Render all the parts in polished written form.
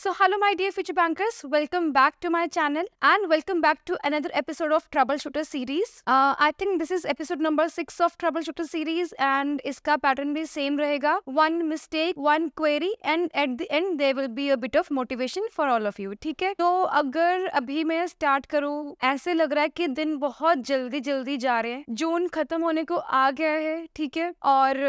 So, hello, my dear future bankers. Welcome back to my channel and welcome back to another episode of Troubleshooter series. I think this is episode number 6 of Troubleshooter series and इसका pattern भी same रहेगा. One mistake, one query and at the end there will be a bit of motivation for all of you. ठीक है? तो अगर अभी मैं start करूँ, ऐसे लग रहा है कि दिन बहुत जल्दी जल्दी जा रहे हैं. जून खत्म होने को आ गया है, ठीक है? और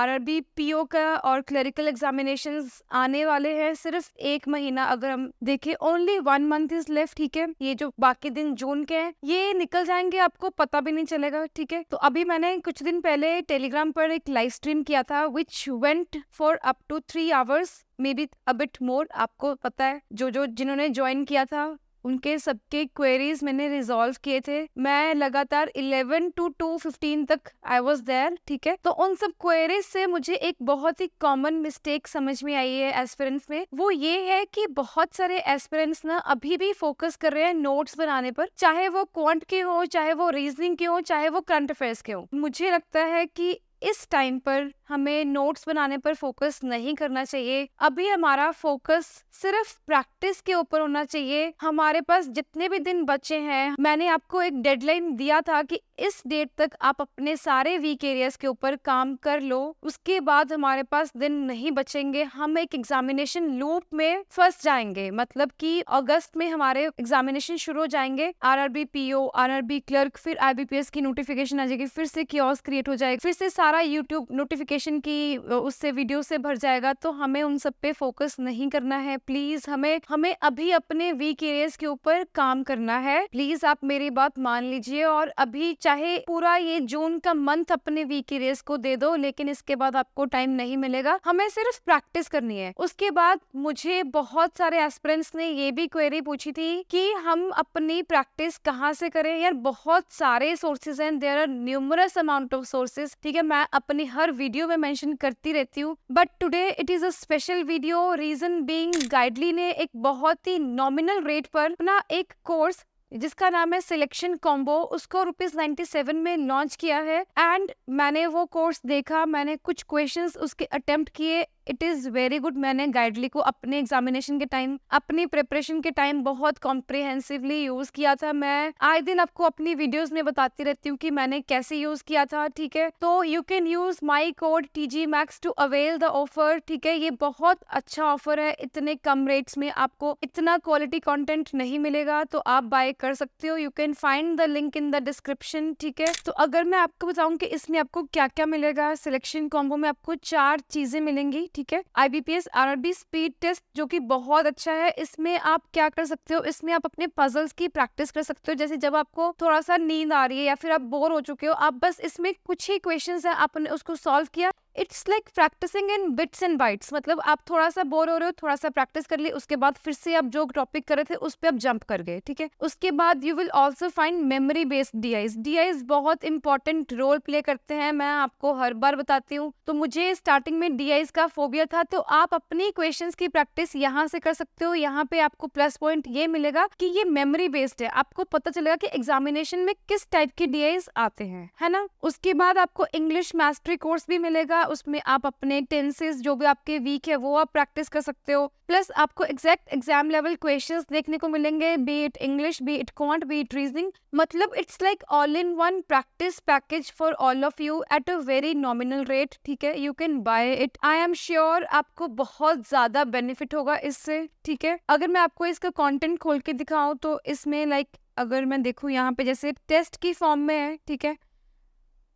RRB PO का और क्लरिकल एग्जामिनेशंस आने वाले हैं. सिर्फ एक महीना अगर हम देखें, ओनली 1 मंथ इज लेफ्ट. ठीक है, ये जो बाकी दिन जून के हैं ये निकल जाएंगे, आपको पता भी नहीं चलेगा. ठीक है, तो अभी मैंने कुछ दिन पहले टेलीग्राम पर एक लाइव स्ट्रीम किया था which went for up to 3 hours, may be a bit more. आपको पता है जो जिन्होंने ज्वाइन किया था उनके सबके क्वेरीज मैंने रिजॉल्व किए थे. मैं लगातार 11 to 2:15 तक आई वाज देयर. ठीक है, तो उन सब क्वेरीज से मुझे एक बहुत ही कॉमन मिस्टेक समझ में आई है एस्पिरेंट्स में. वो ये है कि बहुत सारे एस्पिरेंट्स ना अभी भी फोकस कर रहे हैं नोट्स बनाने पर, चाहे वो क्वांट के हो, चाहे वो रीजनिंग के हो, चाहे वो करंट अफेयर्स के हो. मुझे लगता है कि इस टाइम पर हमें नोट्स बनाने पर फोकस नहीं करना चाहिए. अभी हमारा फोकस सिर्फ प्रैक्टिस के ऊपर होना चाहिए. हमारे पास जितने भी दिन बचे हैं, मैंने आपको एक डेडलाइन दिया था कि इस डेट तक आप अपने सारे वीक एरियाज के ऊपर काम कर लो. उसके बाद हमारे पास दिन नहीं बचेंगे, हम एक एग्जामिनेशन लूप में फंस जाएंगे. मतलब कि अगस्त में हमारे एग्जामिनेशन शुरू हो जाएंगे. RRB PO, RRB क्लर्क, फिर IBPS की नोटिफिकेशन आ जाएगी, फिर से कियोस्क क्रिएट हो जाएगा, फिर से सारा यूट्यूब नोटिफिकेशन की उससे वीडियो से भर जाएगा. तो हमें उन सब पे फोकस नहीं करना है. प्लीज हमें अभी अपने वीक एरियाज के ऊपर काम करना है. प्लीज आप मेरी बात मान लीजिए और अभी चाहे पूरा ये जून का मंथ अपने वीक एरियाज को दे दो, लेकिन इसके बाद आपको टाइम नहीं मिलेगा. हमें सिर्फ प्रैक्टिस करनी है. उसके बाद मुझे बहुत सारे एस्पिरेंट्स ने ये भी क्वेरी पूछी थी कि हम अपनी प्रैक्टिस कहाँ से करें. यार बहुत सारे सोर्सेज हैं, there are numerous amount of sources. ठीक है, मैं अपनी हर वीडियो में मेंशन करती रहती हूँ, but today it is a special video. Reason being, Guidely ने एक बहुत ही नॉमिनल रेट पर अपना एक कोर्स जिसका नाम है सिलेक्शन कॉम्बो, उसको ₹97 में लॉन्च किया है. एंड मैंने वो कोर्स देखा, मैंने कुछ क्वेश्चंस उसके अटेम्प्ट किए. It is very good. मैंने गाइडली को अपने एग्जामिनेशन के टाइम, अपनी प्रिपरेशन के टाइम बहुत कॉम्प्रिहेंसिवली यूज किया था. मैं आए दिन आपको अपनी वीडियोस में बताती रहती हूँ कि मैंने कैसे यूज किया था. ठीक है, तो you can use my code TGMAX to avail the offer. ठीक है, ये बहुत अच्छा ऑफर है. इतने कम रेट्स में आपको इतना क्वालिटी कंटेंट नहीं मिलेगा, तो आप बाय कर सकते हो. You can find the link in the description. ठीक है, तो अगर मैं आपको बताऊं कि इसमें आपको क्या क्या मिलेगा, सिलेक्शन कॉम्बो में आपको 4 चीजें मिलेंगी. ठीक है, IBPS RRB स्पीड टेस्ट जो कि बहुत अच्छा है. इसमें आप क्या कर सकते हो, इसमें आप अपने पजल्स की प्रैक्टिस कर सकते हो. जैसे जब आपको थोड़ा सा नींद आ रही है या फिर आप बोर हो चुके हो, आप बस इसमें कुछ ही क्वेश्चंस है, आपने उसको सॉल्व किया. It's like practicing in bits and bytes. मतलब आप थोड़ा सा बोर हो रहे हो, थोड़ा सा प्रैक्टिस कर ली, उसके बाद फिर से आप जो टॉपिक कर रहे थे उस पे आप जंप कर गए. ठीक है, उसके बाद you will also find memory based DIs बहुत इंपॉर्टेंट रोल प्ले करते हैं. मैं आपको हर बार बताती हूँ. तो मुझे स्टार्टिंग में DIs का फोबिया था, तो आप अपनी क्वेश्चंस की प्रैक्टिस यहाँ से कर सकते हो. यहाँ पे आपको प्लस पॉइंट ये मिलेगा कि ये मेमोरी बेस्ड है. आपको पता चलेगा कि एग्जामिनेशन में किस टाइप के DIs आते हैं, है ना. उसके बाद आपको इंग्लिश मास्टरी कोर्स भी मिलेगा. उसमें आप अपने टेंसेस जो भी आपके वीक है वो आप प्रैक्टिस कर सकते हो. प्लस आपको एग्जैक्ट एग्जाम लेवल क्वेश्चंस देखने को मिलेंगे, be it English, be it quant, be it reasoning. मतलब it's like all in one practice package for all of you at a very nominal rate. ठीक है, you can buy it. I am sure आपको बहुत ज्यादा benefit होगा इससे. ठीक है, अगर मैं आपको इसका कंटेंट खोल के दिखाऊं तो इसमें लाइक अगर मैं देखूं यहाँ पे जैसे टेस्ट की फॉर्म में है. ठीक है,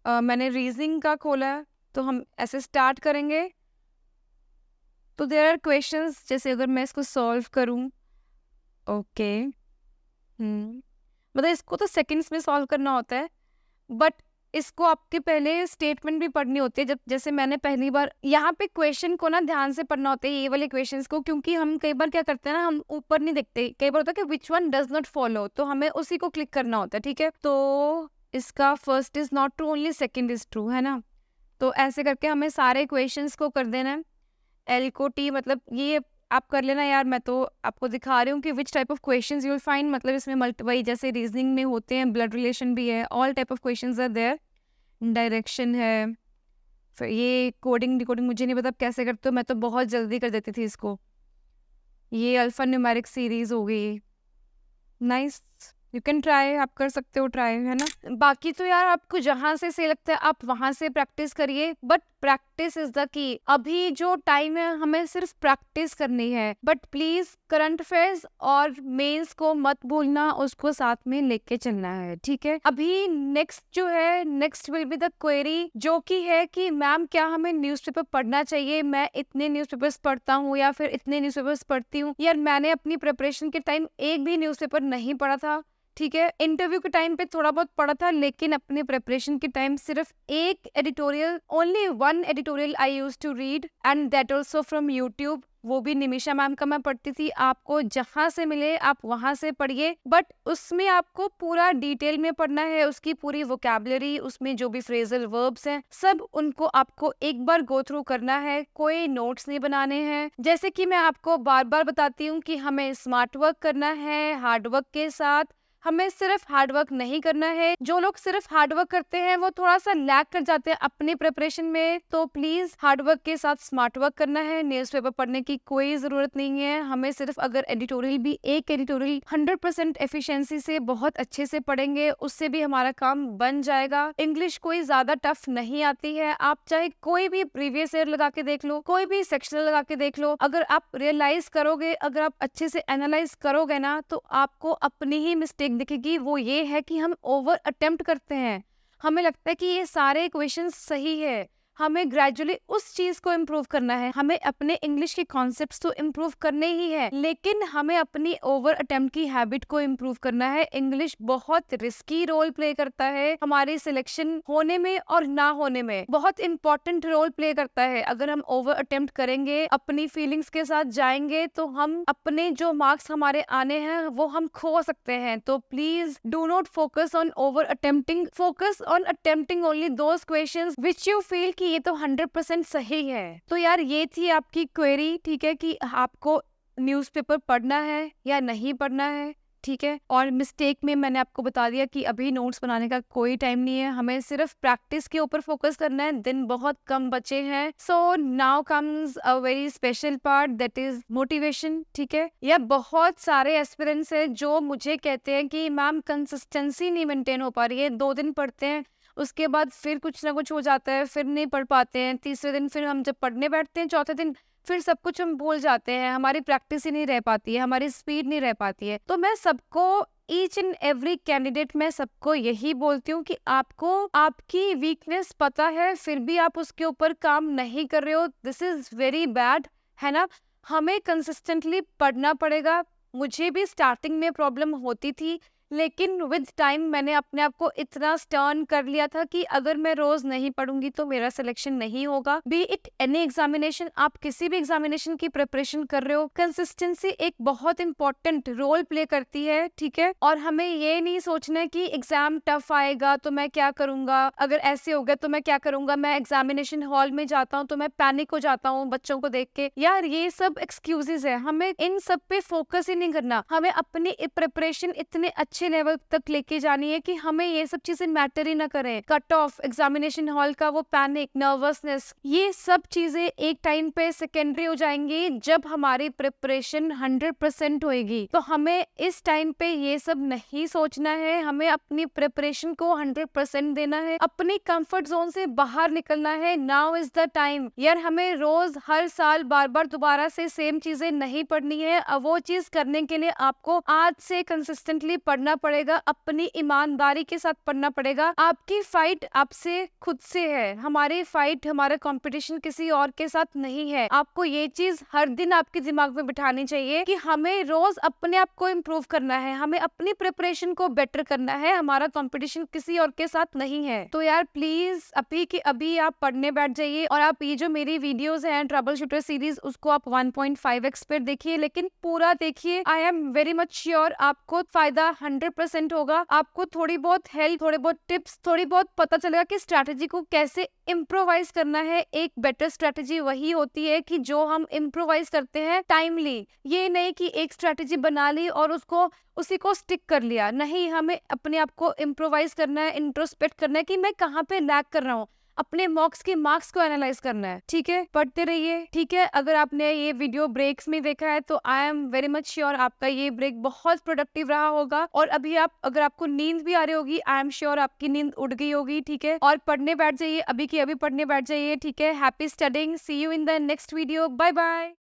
मैंने रीजनिंग का खोला है, तो हम ऐसे स्टार्ट करेंगे. तो देयर आर क्वेश्चंस, जैसे अगर मैं इसको सॉल्व करूं, ओके, मतलब इसको तो सेकंड्स में सॉल्व करना होता है, बट इसको आपके पहले स्टेटमेंट भी पढ़नी होती है. जब जैसे मैंने पहली बार यहाँ पे क्वेश्चन को ना ध्यान से पढ़ना होता है, ये वाले क्वेश्चंस को, क्योंकि हम कई बार क्या करते हैं ना, हम ऊपर नहीं देखते. कई बार होता है कि which one does not follow, तो हमें उसी को क्लिक करना होता है. ठीक है, तो इसका first is not true, only second is true, है ना. तो ऐसे करके हमें सारे क्वेश्चंस को कर देना है. L को T, मतलब ये आप कर लेना. यार मैं तो आपको दिखा रही हूँ कि which type of questions you will find. मतलब इसमें मल्टीपल जैसे रीजनिंग में होते हैं, ब्लड रिलेशन भी है, all type of questions are there. Direction है, फिर ये कोडिंग डिकोडिंग मुझे नहीं पता कैसे करते हो, मैं तो बहुत जल्दी कर देती थी इसको. ये अल्फा न्यूमेरिक सीरीज हो गई। नाइस, यू कैन ट्राई, आप कर सकते हो ट्राई, है ना। बाकी तो यार आपको जहां से सही लगता है आप वहां से प्रैक्टिस करिए, but practice is the key. अभी जो टाइम है हमें सिर्फ प्रैक्टिस करनी है, बट प्लीज करंट अफेयर्स और मेंस को मत भूलना, उसको साथ में लेके चलना है, ठीक है। अभी नेक्स्ट जो है, next will be the query, जो की है कि मैम क्या हमें न्यूज़पेपर पढ़ना चाहिए? मैं इतने न्यूज़पेपर्स पढ़ता हूँ या फिर इतने न्यूज़पेपर्स पढ़ती हूँ। यार मैंने अपनी प्रिपरेशन के टाइम एक भी न्यूज़पेपर नहीं पढ़ा था, ठीक है। इंटरव्यू के टाइम पे थोड़ा बहुत पढ़ा था, लेकिन अपने प्रिपरेशन के टाइम सिर्फ एक editorial, only one editorial I use to read, and that also from YouTube. वो भी निमिषा मैम का मैं पढ़ती थी। आपको जहां से मिले आप वहां से पढ़िए, बट उसमें आपको पूरा डिटेल में पढ़ना है, उसकी पूरी वोकैबुलरी, उसमें जो भी फ्रेजल वर्ब्स हैं, सब उनको आपको एक बार गो थ्रू करना है। कोई नोट्स नहीं बनाने हैं। जैसे कि मैं आपको बार बार बताती हूँ कि हमें स्मार्ट वर्क करना है हार्ड वर्क के साथ। हमें सिर्फ हार्ड वर्क नहीं करना है। जो लोग सिर्फ हार्ड वर्क करते हैं वो थोड़ा सा लैग कर जाते हैं अपनी प्रिपरेशन में, तो प्लीज हार्ड वर्क के साथ स्मार्ट वर्क करना है। न्यूज़पेपर पढ़ने की कोई जरूरत नहीं है। हमें सिर्फ अगर एडिटोरियल भी, एक एडिटोरियल 100% एफिशिएंसी से बहुत अच्छे से पढ़ेंगे, उससे भी हमारा काम बन जाएगा। इंग्लिश कोई ज्यादा टफ नहीं आती है। आप चाहे कोई भी प्रीवियस ईयर लगा के देख लो, कोई भी सेक्शनल लगा के देख लो, अगर आप रियलाइज करोगे, अगर आप अच्छे से एनालाइज करोगे ना, तो आपको अपनी ही मिस्टेक दिखेगी। वो ये है कि हम ओवर अटेम्प्ट करते हैं। हमें लगता है कि ये सारे क्वेश्चंस सही है। हमें ग्रेजुअली उस चीज को इम्प्रूव करना है। हमें अपने इंग्लिश के कॉन्सेप्ट्स तो इम्प्रूव करने ही है, लेकिन हमें अपनी ओवर अटेम्प्ट की हैबिट को इम्प्रूव करना है। इंग्लिश बहुत रिस्की रोल प्ले करता है हमारी सिलेक्शन होने में और ना होने में, बहुत इंपॉर्टेंट रोल प्ले करता है। अगर हम ओवर अटेम्प्ट करेंगे, अपनी फीलिंग्स के साथ जाएंगे, तो हम अपने जो मार्क्स हमारे आने हैं वो हम खो सकते हैं। तो please do not focus on over attempting, focus on attempting only those questions which you feel कि ये तो 100% सही है। तो यार ये थी आपकी क्वेरी, ठीक है, कि आपको न्यूज़पेपर पढ़ना है या नहीं पढ़ना है, ठीक है। और मिस्टेक में मैंने आपको बता दिया कि अभी नोट्स बनाने का कोई टाइम नहीं है, हमें सिर्फ प्रैक्टिस के ऊपर फोकस करना है। दिन बहुत कम बचे हैं। So now comes a very special part, that is motivation, ठीक है। या बहुत सारे एस्पिरेंट्स हैं जो मुझे कहते हैं कि मैम कंसिस्टेंसी नहीं मेंटेन हो पा रही है। 2 दिन पढ़ते हैं, उसके बाद फिर कुछ ना कुछ हो जाता है, फिर नहीं पढ़ पाते हैं। तीसरे दिन फिर हम जब पढ़ने बैठते हैं, चौथे दिन फिर सब कुछ हम भूल जाते हैं। हमारी प्रैक्टिस ही नहीं रह पाती है, हमारी स्पीड नहीं रह पाती है। तो मैं सबको, ईच एंड एवरी कैंडिडेट, मैं सबको यही बोलती हूँ कि आपको आपकी वीकनेस पता है, फिर भी आप उसके ऊपर काम नहीं कर रहे हो, दिस इज वेरी बैड, है ना। हमें कंसिस्टेंटली पढ़ना पड़ेगा। मुझे भी स्टार्टिंग में प्रॉब्लम होती थी, लेकिन विद टाइम मैंने अपने आप को इतना स्टर्न कर लिया था कि अगर मैं रोज नहीं पढ़ूंगी तो मेरा सिलेक्शन नहीं होगा। बी इट एनी एग्जामिनेशन, आप किसी भी एग्जामिनेशन की प्रिपरेशन कर रहे हो, कंसिस्टेंसी एक बहुत इंपॉर्टेंट रोल प्ले करती है, ठीक है। और हमें ये नहीं सोचना है कि एग्जाम टफ आएगा तो मैं क्या करूंगा, अगर ऐसे हो गया तो मैं क्या करूंगा। मैं एग्जामिनेशन हॉल में जाता हूँ तो मैं पैनिक हो जाता हूँ बच्चों को देख के। यार ये सब एक्सक्यूजेस है, हमें इन सब पे फोकस ही नहीं करना। हमें अपनी प्रिपरेशन इतने अच्छे लेवल तक लेके जानी है कि हमें ये सब चीजें मैटर ही ना करें। कट ऑफ, एग्जामिनेशन हॉल का वो पैनिक, नर्वसनेस, ये सब चीजें एक टाइम पे सेकेंडरी हो जाएंगी जब हमारी प्रिपरेशन 100% होएगी। तो हमें इस टाइम पे ये सब नहीं सोचना है। हमें अपनी प्रिपरेशन को 100% देना है, अपनी कंफर्ट जोन से बाहर निकलना है। Now is the time. यार हमें रोज हर साल बार बार दोबारा से सेम चीजें नहीं पढ़नी है। अब वो चीज करने के लिए आपको आज से कंसिस्टेंटली पढ़ना पड़ेगा, अपनी ईमानदारी के साथ पढ़ना पड़ेगा। आपकी फाइट आपसे खुद से है, हमारी फाइट, हमारा कंपटीशन किसी और के साथ नहीं है। आपको ये चीज हर दिन आपके दिमाग में बिठानी चाहिए कि हमें रोज अपने आप को इम्प्रूव करना है, हमें अपनी प्रिपरेशन को बेटर करना है। हमारा कंपटीशन किसी और के साथ नहीं है। तो यार प्लीज अभी के अभी आप पढ़ने बैठ जाइए। और आप ये जो मेरी वीडियोस हैं ट्रबल शूटर सीरीज, उसको आप 1.5x पे देखिए, लेकिन पूरा देखिए। I am very much sure आपको फायदा 100% होगा। आपको थोड़ी बहुत हेल्प, थोड़े बहुत टिप्स, थोड़ी बहुत पता चलेगा कि स्ट्रैटेजी को कैसे इम्प्रोवाइज करना है। एक बेटर स्ट्रैटेजी वही होती है कि जो हम इम्प्रोवाइज करते हैं टाइमली। ये नहीं कि एक स्ट्रैटेजी बना ली और उसी को स्टिक कर लिया। नहीं, हमें अपने आप को इम्प्रोवाइज करना है, इंट्रोस्पेक्ट करना है कि मैं कहाँ पे लैग कर रहा हूँ। अपने मॉक्स के मार्क्स को एनालाइज करना है। ठीक है, पढ़ते रहिए। ठीक है, अगर आपने ये वीडियो ब्रेक्स में देखा है तो I am very much sure आपका ये ब्रेक बहुत प्रोडक्टिव रहा होगा, और अभी अगर आपको नींद भी आ रही होगी, आई एम श्योर आपकी नींद उड़ गई होगी। ठीक है, और पढ़ने बैठ जाइए, अभी की अभी पढ़ने बैठ जाइए। ठीक है, happy studying, see you in the next video, bye bye.